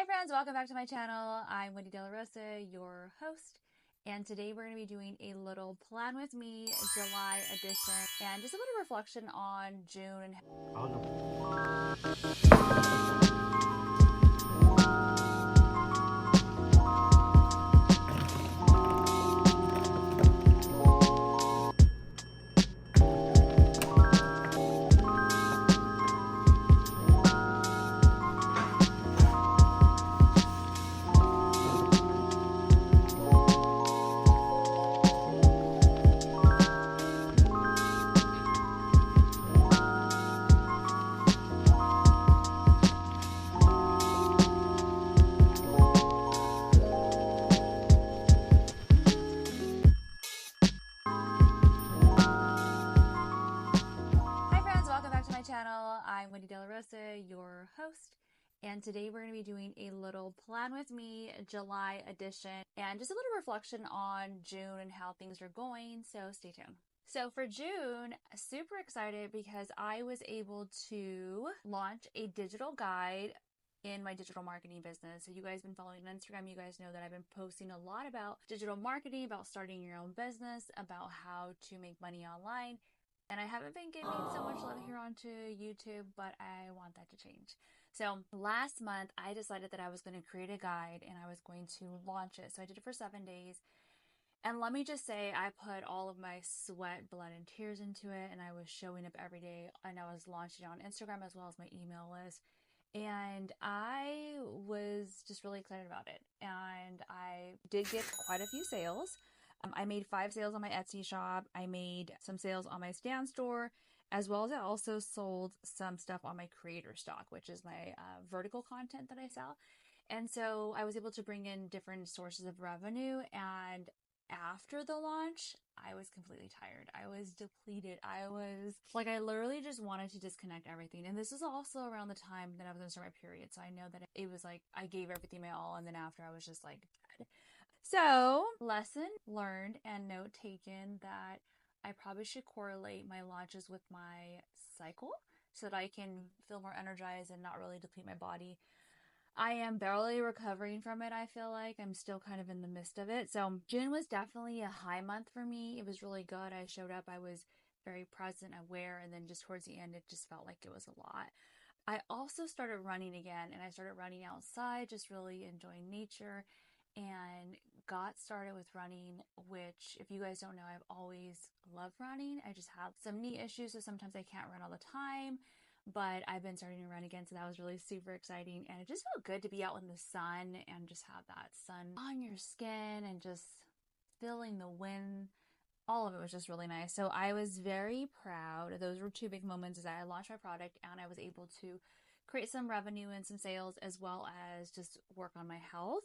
Hi friends, welcome back to my channel. I'm thesocialdelarosa, your host, and today we're going to be doing a little plan with me July edition and just a little reflection on June and channel. I'm thesocialdelarosa, your host, and today we're going to be doing a little plan with me July edition and just a little reflection on June and how things are going, so stay tuned. So for June, super excited because I was able to launch a digital guide in my digital marketing business. So you guys have been following on Instagram, you guys know that I've been posting a lot about digital marketing, about starting your own business, about how to make money online. And I haven't been getting so much love here onto YouTube, but I want that to change. So last month, I decided that I was going to create a guide and I was going to launch it. So I did it for 7 days. And let me just say, I put all of my sweat, blood, and tears into it. And I was showing up every day. And I was launching it on Instagram as well as my email list. And I was just really excited about it. And I did get quite a few sales. I made 5 sales on my Etsy shop. I made some sales on my StanStore, as well as I also sold some stuff on my creator stock, which is my vertical content that I sell. And so I was able to bring in different sources of revenue. And after the launch, I was completely tired. I was depleted. I literally just wanted to disconnect everything. And this was also around the time that I was going to start my period. So I know that it was like I gave everything my all. And then after I was just like, dead. So, lesson learned and note taken that I probably should correlate my launches with my cycle so that I can feel more energized and not really deplete my body. I am barely recovering from it, I feel like. I'm still kind of in the midst of it. So, June was definitely a high month for me. It was really good. I showed up, I was very present, aware, and then just towards the end, it just felt like it was a lot. I also started running again, and I started running outside, just really enjoying nature, and got started with running, which if you guys don't know, I've always loved running. I just have some knee issues, so sometimes I can't run all the time, but I've been starting to run again, so that was really super exciting. And it just felt good to be out in the sun and just have that sun on your skin and just feeling the wind. All of it was just really nice. So I was very proud. Those were 2 big moments as I launched my product and I was able to create some revenue and some sales, as well as just work on my health.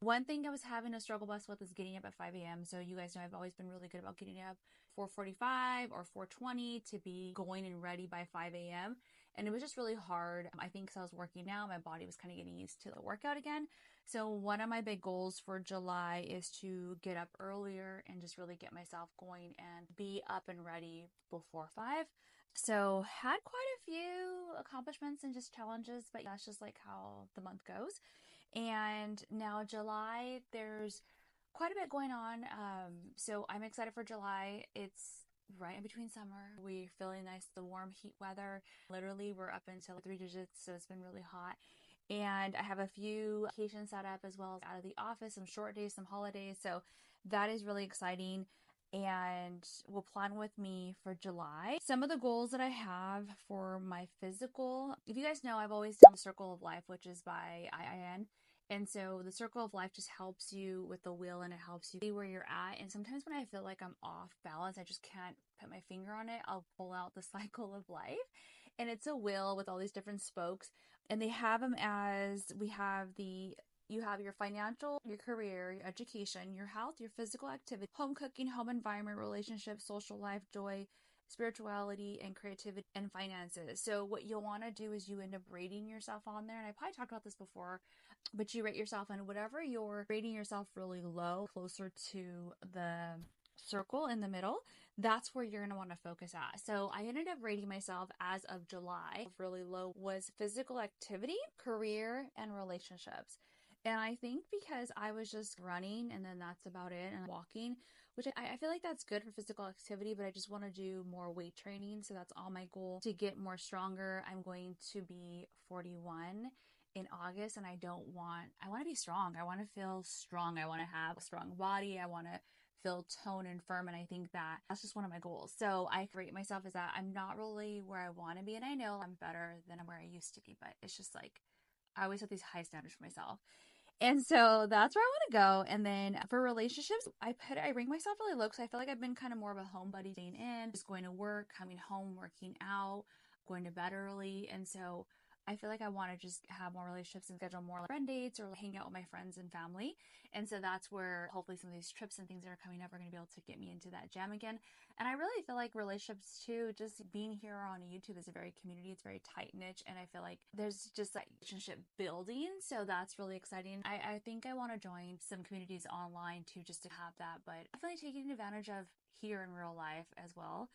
One thing I was having a struggle bus with is getting up at 5 a.m. So you guys know I've always been really good about getting up 4:45 or 4:20 to be going and ready by 5 a.m. And it was just really hard. I think because I was working now, my body was kind of getting used to the workout again. So one of my big goals for July is to get up earlier and just really get myself going and be up and ready before 5. So had quite a few accomplishments and just challenges, but that's just like how the month goes. And now July, there's quite a bit going on. So I'm excited for July. It's right in between summer. We're feeling nice, the warm heat weather. Literally, we're up until 3 digits, so it's been really hot. And I have a few vacations set up as well as out of the office, some short days, some holidays. So that is really exciting and will plan with me for July. Some of the goals that I have for my physical, if you guys know, I've always done the Circle of Life, which is by IIN. And so the Circle of Life just helps you with the wheel and it helps you see where you're at. And sometimes when I feel like I'm off balance, I just can't put my finger on it, I'll pull out the Cycle of Life. And it's a wheel with all these different spokes. And they have them as you have your financial, your career, your education, your health, your physical activity, home cooking, home environment, relationships, social life, joy, spirituality, and creativity, and finances. So what you'll want to do is you end up rating yourself on there. And I probably talked about this before, but you rate yourself, and whatever you're rating yourself really low, closer to the circle in the middle, that's where you're going to want to focus at. So I ended up rating myself as of July. Really low was physical activity, career, and relationships. And I think because I was just running and then that's about it, and walking, which I feel like that's good for physical activity, but I just want to do more weight training. So that's all my goal to get more stronger. I'm going to be 41 in August, and I want to be strong. I want to feel strong. I want to have a strong body. I want to feel toned and firm. And I think that's just one of my goals. So I rate myself as that I'm not really where I want to be. And I know I'm better than where I used to be, but it's just like, I always have these high standards for myself. And so that's where I want to go. And then for relationships, I rank myself really low because I feel like I've been kind of more of a homebody, staying in, just going to work, coming home, working out, going to bed early. And so I feel like I want to just have more relationships and schedule more friend dates or hang out with my friends and family. And so that's where hopefully some of these trips and things that are coming up are going to be able to get me into that jam again. And I really feel like relationships too, just being here on YouTube is a very community, it's very tight niche. And I feel like there's just that relationship building. So that's really exciting. I think I want to join some communities online too, just to have that, but definitely taking advantage of here in real life as well.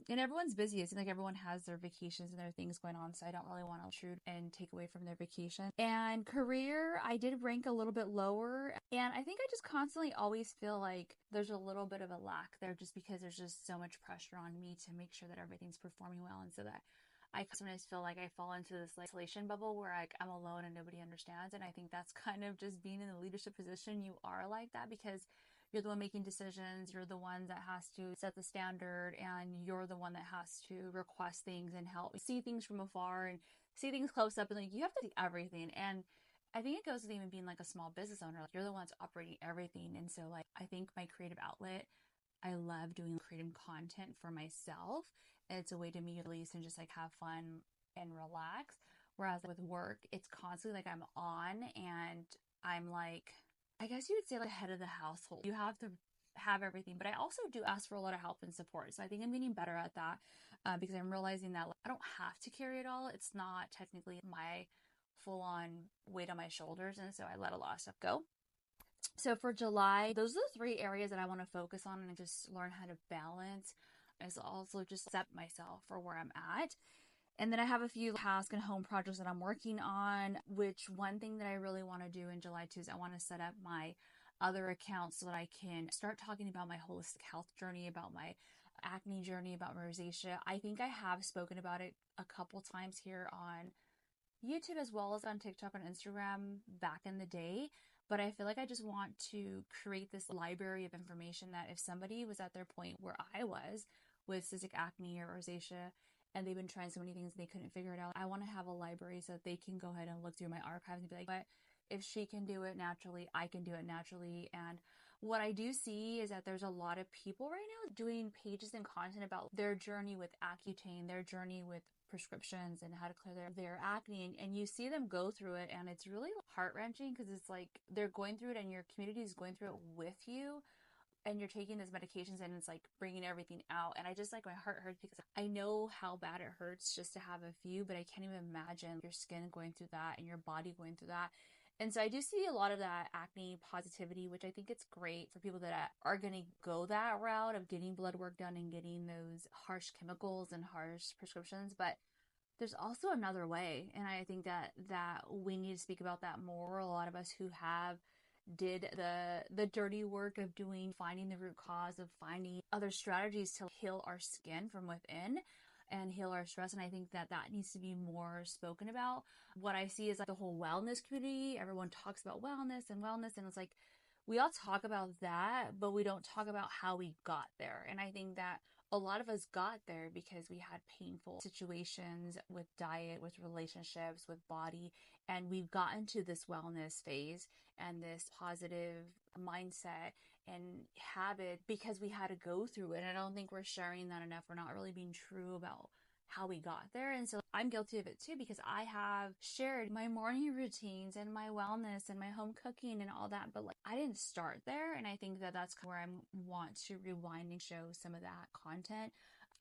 And everyone's busy. It seems like everyone has their vacations and their things going on. So I don't really want to intrude and take away from their vacation. And career, I did rank a little bit lower. And I think I just constantly always feel like there's a little bit of a lack there just because there's just so much pressure on me to make sure that everything's performing well. And so that I sometimes feel like I fall into this like isolation bubble where like I'm alone and nobody understands. And I think that's kind of just being in a leadership position. You are like that because you're the one making decisions. You're the one that has to set the standard, and you're the one that has to request things and help see things from afar and see things close up. And like, you have to see everything. And I think it goes with even being like a small business owner. Like, you're the one that's operating everything. And so like, I think my creative outlet, I love doing creative content for myself. And it's a way to me release and just like have fun and relax. Whereas with work, it's constantly like I'm on and I'm like, I guess you would say like head of the household. You have to have everything, but I also do ask for a lot of help and support. So I think I'm getting better at that because I'm realizing that like, I don't have to carry it all. It's not technically my full on weight on my shoulders. And so I let a lot of stuff go. So for July, those are the 3 areas that I want to focus on and just learn how to balance. Is also just accept myself for where I'm at. And then I have a few task and home projects that I'm working on, which one thing that I really want to do in July too is I want to set up my other accounts so that I can start talking about my holistic health journey, about my acne journey, about my rosacea. I think I have spoken about it a couple times here on YouTube as well as on TikTok and Instagram back in the day. But I feel like I just want to create this library of information that if somebody was at their point where I was with cystic acne or rosacea, and they've been trying so many things and they couldn't figure it out, I want to have a library so that they can go ahead and look through my archives and be like, but if she can do it naturally, I can do it naturally. And what I do see is that there's a lot of people right now doing pages and content about their journey with Accutane, their journey with prescriptions and how to clear their acne. And you see them go through it, and it's really heart-wrenching because it's like they're going through it and your community is going through it with you. And you're taking these medications and it's like bringing everything out. And I just like, my heart hurts because I know how bad it hurts just to have a few, but I can't even imagine your skin going through that and your body going through that. And so I do see a lot of that acne positivity, which I think it's great for people that are going to go that route of getting blood work done and getting those harsh chemicals and harsh prescriptions. But there's also another way. And I think that we need to speak about that more. A lot of us who have did the dirty work of finding the root cause, of finding other strategies to heal our skin from within and heal our stress. And I think that needs to be more spoken about. What I see is like the whole wellness community. Everyone talks about wellness, and it's like, we all talk about that, but we don't talk about how we got there. And I think that a lot of us got there because we had painful situations with diet, with relationships, with body, and we've gotten to this wellness phase and this positive mindset and habit because we had to go through it. And I don't think we're sharing that enough. We're not really being true about how we got there. And so I'm guilty of it too, because I have shared my morning routines and my wellness and my home cooking and all that, but like I didn't start there. And I think that that's where I want to rewind and show some of that content.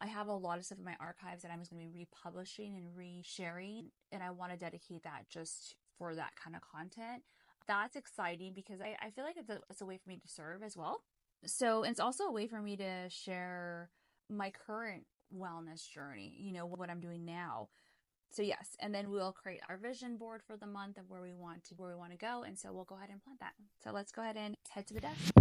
I have a lot of stuff in my archives that I'm just going to be republishing and resharing, and I want to dedicate that just for that kind of content. That's exciting because I feel like it's a way for me to serve as well. So it's also a way for me to share my current wellness journey, what I'm doing now. So yes, and then we'll create our vision board for the month of where we want to go. And so we'll go ahead and plan that. So let's go ahead and head to the desk.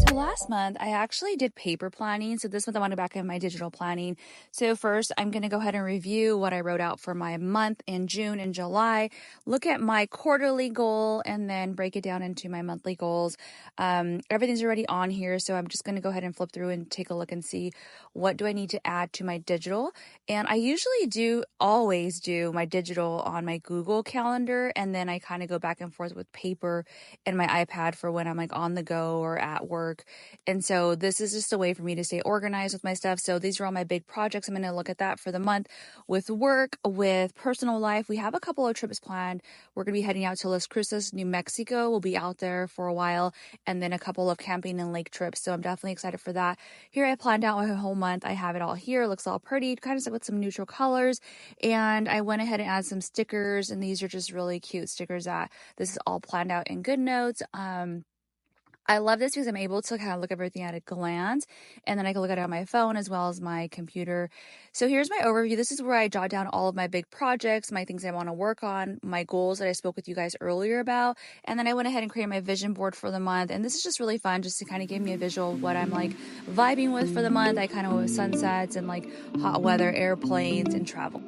So last month I actually did paper planning. So this month I want to back in my digital planning. So first I'm going to go ahead and review what I wrote out for my month in June and July, look at my quarterly goal, and then break it down into my monthly goals. Everything's already on here. So I'm just going to go ahead and flip through and take a look and see what do I need to add to my digital. And I usually always do my digital on my Google Calendar. And then I kind of go back and forth with paper and my iPad for when I'm like on the go or at work. And so this is just a way for me to stay organized with my stuff. So these are all my big projects. I'm going to look at that for the month with work, with personal life. We have a couple of trips planned. We're going to be heading out to Las Cruces, New Mexico. We'll be out there for a while, and then a couple of camping and lake trips. So I'm definitely excited for that. Here I planned out my whole month. I have it all here. It looks all pretty, kind of stuck with some neutral colors. And I went ahead and added some stickers, and these are just really cute stickers that this is all planned out in GoodNotes. I love this because I'm able to kind of look at everything at a glance, and then I can look at it on my phone as well as my computer. So here's my overview. This is where I jot down all of my big projects, my things I want to work on, my goals that I spoke with you guys earlier about. And then I went ahead and created my vision board for the month. And this is just really fun just to kind of give me a visual of what I'm like vibing with for the month. I kind of went with sunsets and like hot weather, airplanes, and travel.